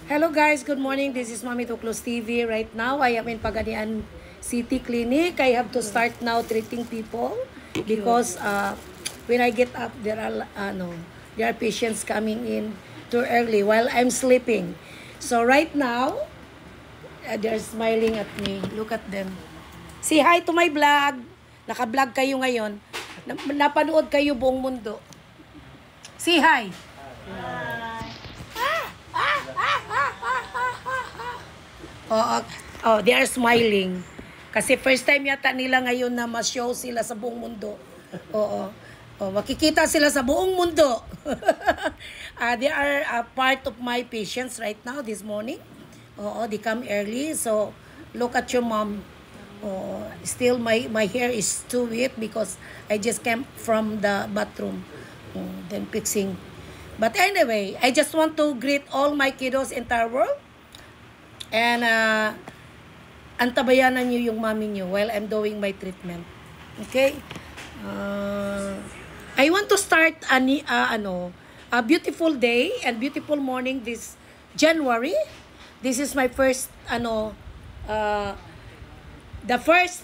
Hello guys, good morning. This is Mami Tuklos TV. Right now, I am in Pagadian City Clinic. I have to start now treating people because when I get up, there are patients coming in too early while I'm sleeping. So right now, they're smiling at me. Look at them. Say hi to my vlog. Naka-vlog kayo ngayon. Napanood kayo buong mundo. Say hi. Oh, they are smiling. Kasi first time yata nila ngayon na ma-show sila sa buong mundo. Oo. Oh, makikita sila sa buong mundo. They are a part of my patients right now this morning. Oo, they come early. So, look at your mom. Oh, still my hair is too wet because I just came from the bathroom. Then fixing. But anyway, I just want to greet all my kiddos in entire world. And antabayanan niyo yung mami niyo while I'm doing my treatment. Okay? I want to start a beautiful day and beautiful morning this January. This is my first the first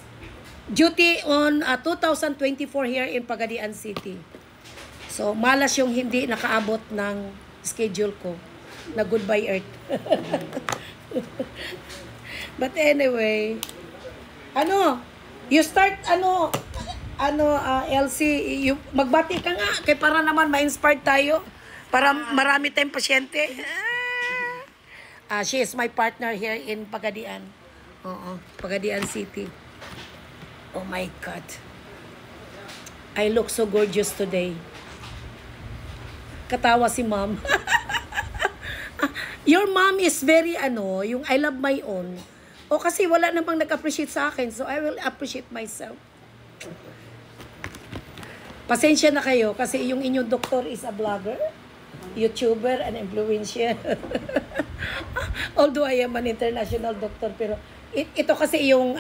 duty on 2024 here in Pagadian City. So malas yung hindi nakaabot ng schedule ko na Goodbye Earth. But anyway, you start, LC, magbati ka nga, kay para naman ma-inspired tayo, para marami tayong pasyente. She is my partner here in Pagadian. Pagadian City. Oh my God. I look so gorgeous today. Katawa si mom. Your mom is very yung I love my own. O kasi wala namang nag-appreciate sa akin, so I will appreciate myself. Pasensya na kayo kasi yung inyong doktor is a vlogger, YouTuber, and influencer. Although I am an international doctor, pero ito kasi yung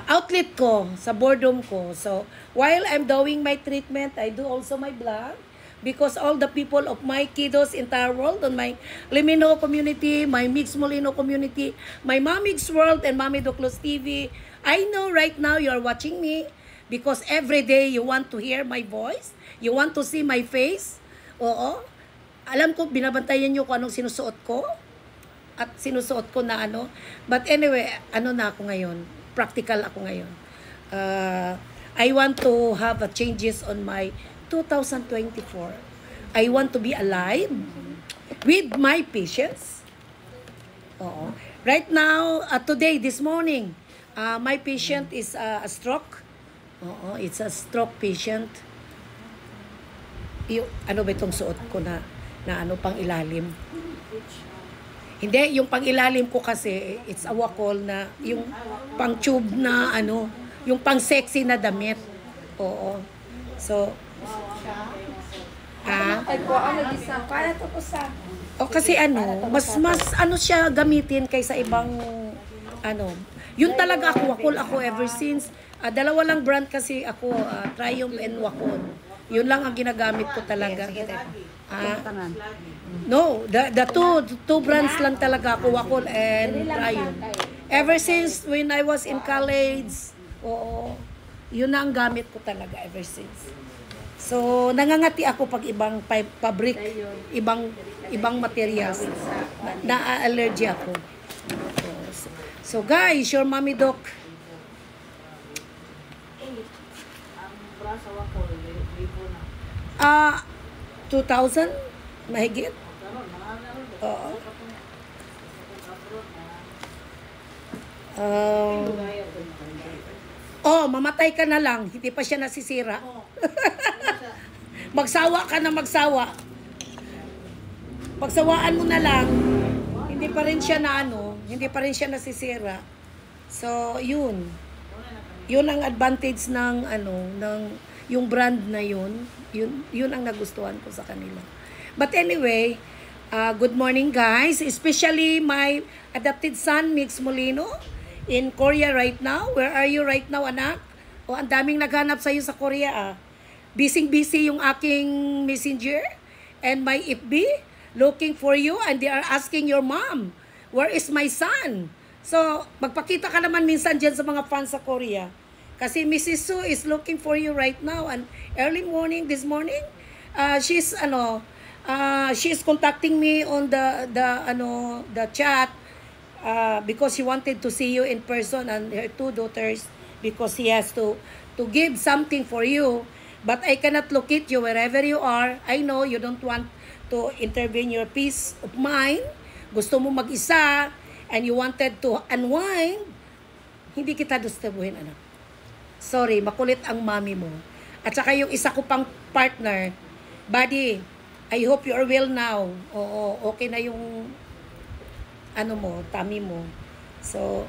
outlet ko sa boredom ko. So, while I'm doing my treatment, I do also my vlog. Because all the people of my kiddos entire world, on my Limino community, my Mix Molino community, my Mamix World and Mami Tuklos TV, I know right now you are watching me because every day you want to hear my voice, you want to see my face. Oo. Alam ko, binabantayan nyo kung anong sinusuot ko at sinusuot ko na But anyway, na ako ngayon? Practical ako ngayon. I want to have a changes on my 2024. I want to be alive with my patients. Right now, today, this morning, my patient is a stroke. It's a stroke patient. Ano ba itong suot ko na pang ilalim? Hindi, yung pang ilalim ko kasi, it's a wakol na, yung pang tube na yung pang sexy na damit. Oo. So, kasi mas siya gamitin kaysa ibang yun talaga ako ever since dalawa lang brand kasi ako, Triumph and Wakol. Yun lang ang ginagamit ko talaga. No, the two brands lang talaga ako, Wakol and Triumph. Ever since when I was in college, yun na ang gamit ko talaga ever since. So, nangangati ako pag ibang fabric, ibang materials. Na-allergy ako. So, guys, your Mommy Doc. 2,000? Mahigit? Oo. Mamatay ka na lang. Hindi pa siya nasisira. Magsawa ka na magsawa. Pagsawaan mo na lang, hindi pa rin siya hindi pa rin siya nasisira. So, yun. Yun ang advantage ng yung brand na yun. Yun ang nagustuhan ko sa kanila. But anyway, good morning guys. Especially my adopted son, Mix Molino, in Korea right now. Where are you right now, anak? Ang daming naghanap sa'yo sa Korea, Busy yung aking messenger and my FB. looking for you and they are asking your mom, where is my son? So, magpakita ka naman minsan dyan sa mga fans sa Korea. Kasi Mrs. Su is looking for you right now and early morning, this morning, she's contacting me on the chat because she wanted to see you in person and her two daughters because he has to give something for you. But I cannot locate you wherever you are. I know you don't want to intervene your peace of mind. Gusto mo mag-isa and you wanted to unwind. Hindi kita disturbuhin, anak. Sorry, makulit ang mami mo. At saka yung isa ko pang partner, buddy, I hope you are well now. Oo, okay na yung tummy mo. So,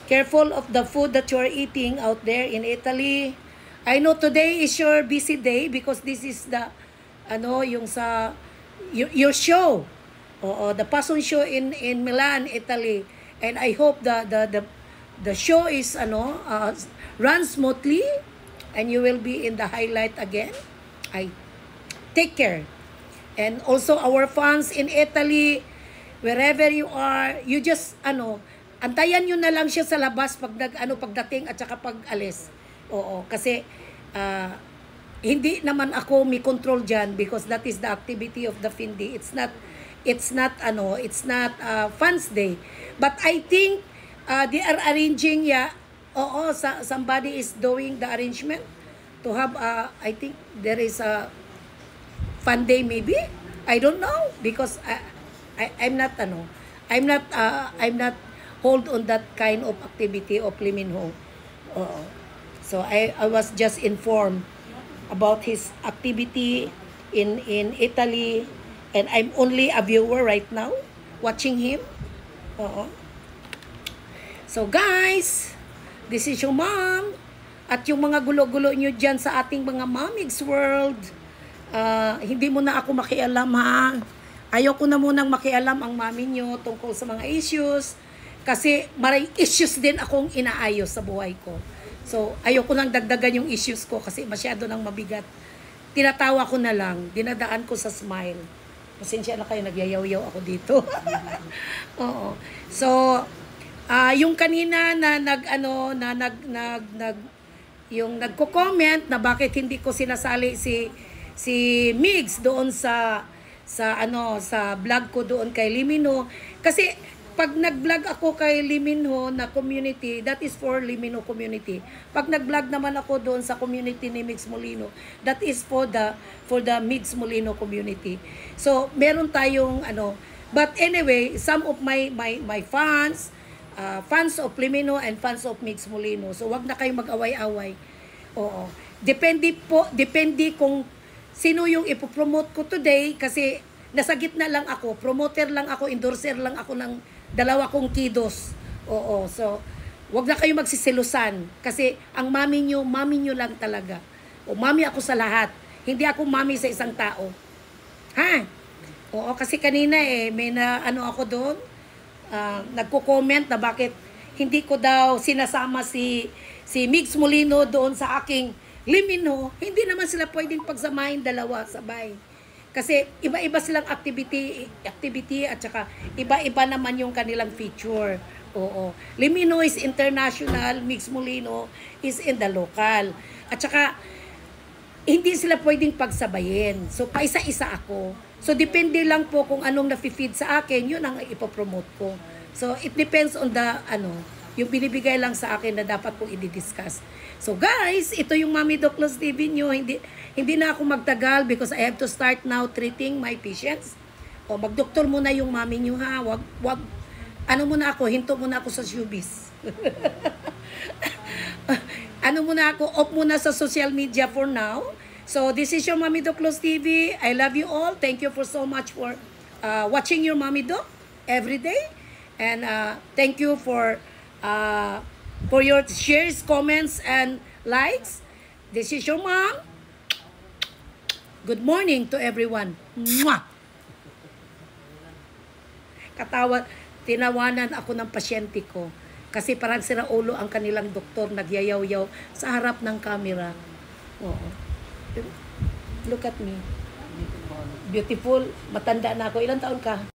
careful of the food that you are eating out there in Italy. I know today is your busy day because this is the yung sa your show. Oo, the Passion Show in Milan, Italy. And I hope the show is run smoothly and you will be in the highlight again. I take care. And also our fans in Italy, wherever you are, you just antayan nyo na lang siya sa labas pag pagdating at saka pag alis. Oo, kasi hindi naman ako may control diyan because that is the activity of the Findi. It's not fans day. But I think they are arranging somebody is doing the arrangement to have I think there is a fun day maybe. I don't know because I'm not hold on that kind of activity of Lee Min-ho. So I was just informed about his activity in Italy and I'm only a viewer right now watching him. So guys, this is your mom at yung mga gulo-gulo nyo dyan sa ating mga Mommy's World. Hindi mo na ako makialam ha. Ayoko na munang makialam ang mami nyo tungkol sa mga issues kasi maraming issues din akong inaayos sa buhay ko. So, ayoko nang dagdagan yung issues ko kasi masyado nang mabigat. Tinatawa ko na lang, dinadaan ko sa smile. Pasensya na kayo, nagyayaw-yaw ako dito. Oo. So, yung kanina na yung nagko-comment na bakit hindi ko sinasali si Migs doon sa vlog ko doon kay Lee Min-ho kasi pag nag-vlog ako kay Lee Min-ho na community, that is for Lee Min-ho community. Pag nag-vlog naman ako doon sa community ni Migs Molino, that is for the Migs Molino community. So, meron tayong but anyway, some of my fans, fans of Lee Min-ho and fans of Migs Molino. So, wag na kayong mag-away-away. Oo. Depende kung sino yung ipopromote ko today kasi nasa gitna lang ako, promoter lang ako, endorser lang ako ng dalawa kong kiddos. Oo, so wag na kayo magsisilusan kasi ang mami nyo lang talaga. O mami ako sa lahat. Hindi ako mami sa isang tao. Ha? Oo, kasi kanina may ako doon, nagko-comment na bakit hindi ko daw sinasama si Migs Molino doon sa aking Lee Min-ho. Hindi naman sila pwedeng pagsamahin dalawa sabay. Kasi iba-iba silang activity at saka iba-iba naman yung kanilang feature. Oo. Lee Min-ho is international, Migs Molino is in the local. At saka hindi sila pwedeng pagsabayin. So paisa-isa ako. So depende lang po kung anong nafi-feed sa akin, yun ang ipopromote ko. So it depends on the yung binibigay lang sa akin na dapat kong i-discuss. So guys, ito yung Mommy Doc Luz TV nyo. Hindi na ako magtagal because I have to start now treating my patients. O magdoktor muna yung mami nyo ha. Wag muna ako, hinto muna ako sa showbiz. Muna ako, off muna sa social media for now. So this is your Mommy Doc Luz TV. I love you all. Thank you for so much for watching your Mommy Doc every day. And thank you for your shares, comments, and likes. This is your mom. Good morning to everyone. Mwah! Tinawanan ako ng pasyente ko kasi parang sira ulo ang kanilang doktor, nagyayaw-yaw sa harap ng camera. Oo. Look at me. beautiful, matanda na ako. Ilang taon ka?